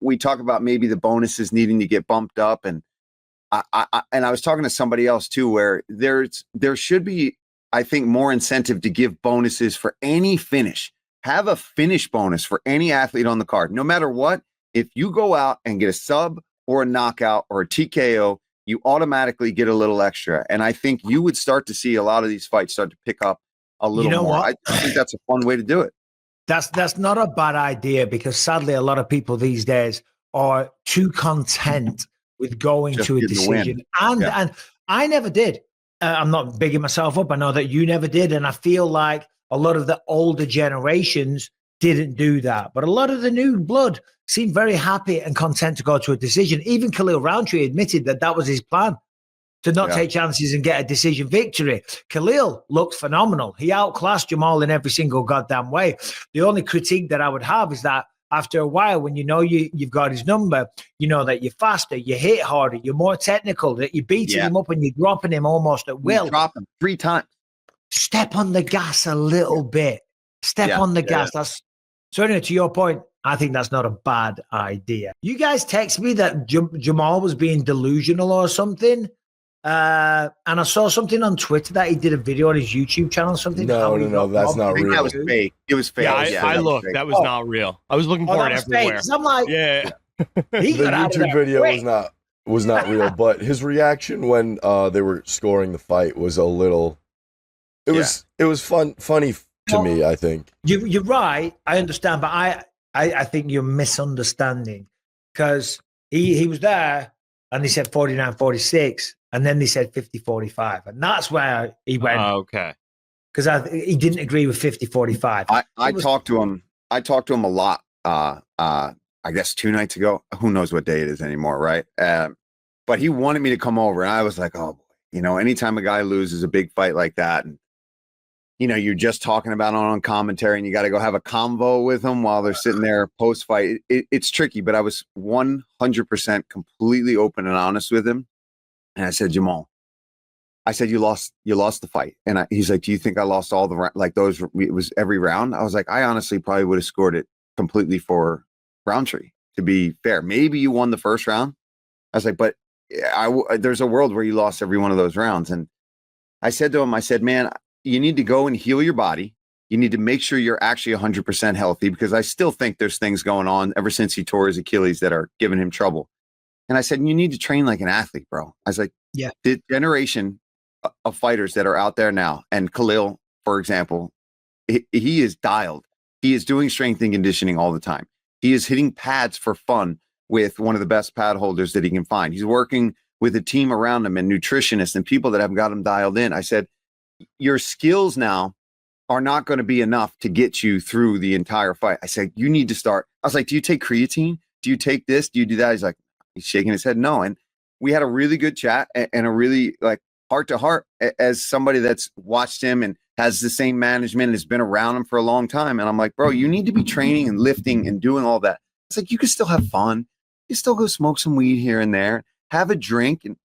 we talk about maybe the bonuses needing to get bumped up, and I was talking to somebody else too, where there should be, I think, more incentive to give bonuses for any finish. Have a finish bonus for any athlete on the card, no matter what. If you go out and get a sub or a knockout or a TKO, you automatically get a little extra. And I think you would start to see a lot of these fights start to pick up a little more. I think that's a fun way to do it. That's not a bad idea, because sadly a lot of people these days are too content with going Just to a decision. And I never did. I'm not bigging myself up. I know that you never did. And I feel like a lot of the older generations didn't do that. But a lot of the new blood seemed very happy and content to go to a decision. Even Khalil Rountree admitted that that was his plan, to not take chances and get a decision victory. Khalil looked phenomenal. He outclassed Jamahal in every single goddamn way. The only critique that I would have is that after a while, when you know you've got his number, you know that you're faster, you hit harder, you're more technical, that you're beating him up and you're dropping him almost at will. Drop him 3 times. Step on the gas a little bit. Step on the gas. So anyway, to your point, I think that's not a bad idea. You guys text me that Jamahal was being delusional or something. And I saw something on Twitter that he did a video on his YouTube channel or something. No, that's not real. That was fake. It was fake. Yeah, I looked. That was not real. I was looking for it everywhere. I'm like, the YouTube video was not real, but his reaction when they were scoring the fight was a little. It was funny to me. I think you're right. I understand, but I think you're misunderstanding, because he was there and he said 49-46. And then they said 50-45. And that's where he went. Okay. Because he didn't agree with 50-45. I talked to him. I talked to him a lot. I guess 2 nights ago. Who knows what day it is anymore, right? But he wanted me to come over. And I was like, oh, boy. Anytime a guy loses a big fight like that, and, you're just talking about it on commentary and you got to go have a convo with them while they're sitting there post-fight. It's tricky. But I was 100% completely open and honest with him. And I said, Jamahal, I said, you lost the fight. And he's like, do you think I lost all the those? It was every round. I was like, I honestly probably would have scored it completely for Rountree, to be fair. Maybe you won the first round. I was like, but there's a world where you lost every one of those rounds. And I said to him, I said, man, you need to go and heal your body. You need to make sure you're actually 100% healthy, because I still think there's things going on ever since he tore his Achilles that are giving him trouble. And I said, you need to train like an athlete, bro. I was like, the generation of fighters that are out there now, and Khalil, for example, he is dialed. He is doing strength and conditioning all the time. He is hitting pads for fun with one of the best pad holders that he can find. He's working with a team around him and nutritionists and people that have got him dialed in. I said, your skills now are not going to be enough to get you through the entire fight. I said, you need to start. I was like, do you take creatine? Do you take this? Do you do that? He's like, he's shaking his head no. And we had a really good chat and a really heart to heart, as somebody that's watched him and has the same management and has been around him for a long time. And I'm like, bro, you need to be training and lifting and doing all that. It's like, you can still have fun. You still go smoke some weed here and there, have a drink and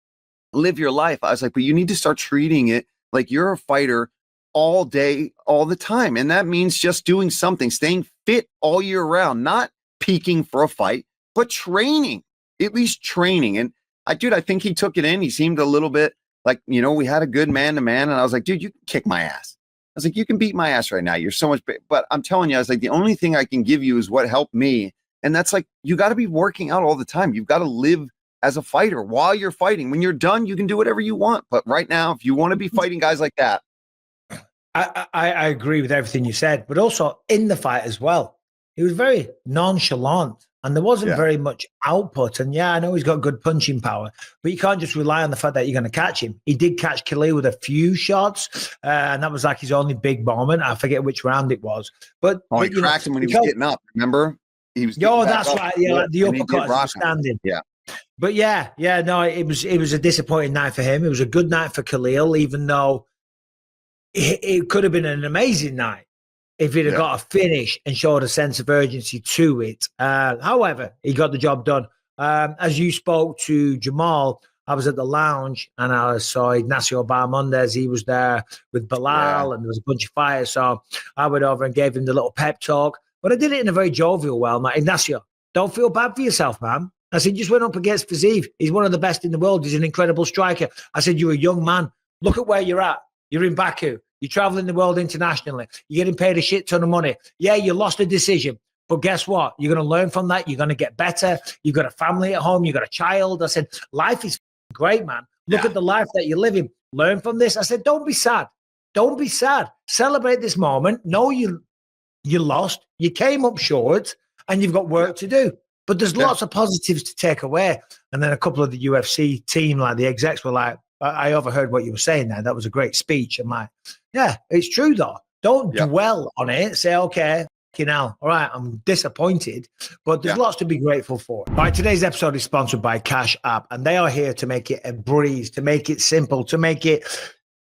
live your life. I was like, but you need to start treating it like you're a fighter all day, all the time. And that means just doing something, staying fit all year round, not peaking for a fight, but training. At least training. And I think he took it in. He seemed a little bit like, we had a good man-to-man. And I was like, dude, you can kick my ass. I was like, you can beat my ass right now. You're so much big. But I'm telling you, I was like, the only thing I can give you is what helped me. And that's like, you got to be working out all the time. You've got to live as a fighter while you're fighting. When you're done, you can do whatever you want. But right now, if you want to be fighting guys like that. I agree with everything you said, but also in the fight as well. He was very nonchalant. And there wasn't very much output. And I know he's got good punching power, but you can't just rely on the fact that you're going to catch him. He did catch Khalil with a few shots, and that was like his only big moment. I forget which round it was. But he cracked him when he was getting up. Remember? He was. That's right. Yeah, like the uppercut was standing. Yeah. But no, it was a disappointing night for him. It was a good night for Khalil, even though it could have been an amazing night if he'd have got a finish and showed a sense of urgency to it. However, he got the job done. As you spoke to Jamahal, I was at the lounge and I saw Ignacio Barmondes. He was there with Bilal and there was a bunch of fighters. So I went over and gave him the little pep talk. But I did it in a very jovial way. I'm like, Ignacio, don't feel bad for yourself, man. I said, you just went up against Fiziev. He's one of the best in the world. He's an incredible striker. I said, you're a young man. Look at where you're at. You're in Baku. You're traveling the world internationally. You're getting paid a shit ton of money. Yeah, you lost a decision. But guess what? You're going to learn from that. You're going to get better. You've got a family at home. You've got a child. I said, life is great, man. Look at the life that you're living. Learn from this. I said, don't be sad. Don't be sad. Celebrate this moment. Know you lost. You came up short and you've got work to do. But there's lots of positives to take away. And then a couple of the UFC team, like the execs, were like, I overheard what you were saying there. That was a great speech. I'm like, yeah, it's true though. Don't dwell on it. Say, okay, all right, I'm disappointed, but there's lots to be grateful for. All right, today's episode is sponsored by Cash App, and they are here to make it a breeze, to make it simple, to make it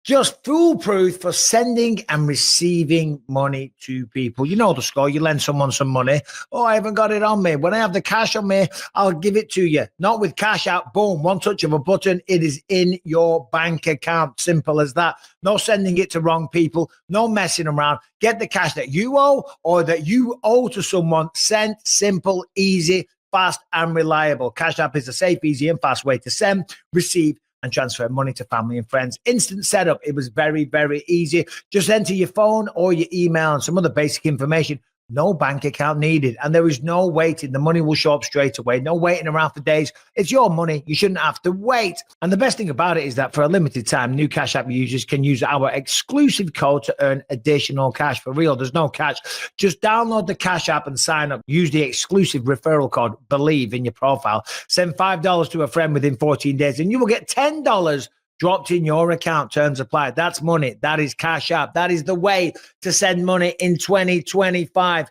just foolproof for sending and receiving money to people. You know the score. You lend someone some money. Oh, I haven't got it on me. When I have the cash on me, I'll give it to you. Not with Cash App. Boom, one touch of a button. It is in your bank account. Simple as that. No sending it to wrong people. No messing around. Get the cash that you owe or that you owe to someone. Sent, simple, easy, fast, and reliable. Cash App is a safe, easy, and fast way to send, receive, and transfer money to family and friends. Instant setup. It was very, very easy. Just enter your phone or your email and some other basic information. No bank account needed. And there is no waiting. The money will show up straight away. No waiting around for days. It's your money. You shouldn't have to wait. And the best thing about it is that for a limited time, new Cash App users can use our exclusive code to earn additional cash. For real, there's no catch. Just download the Cash App and sign up. Use the exclusive referral code, BELIEVE, in your profile. Send $5 to a friend within 14 days and you will get $10 dropped in your account. Terms apply. That's money. That is Cash App. That is the way to send money in 2025.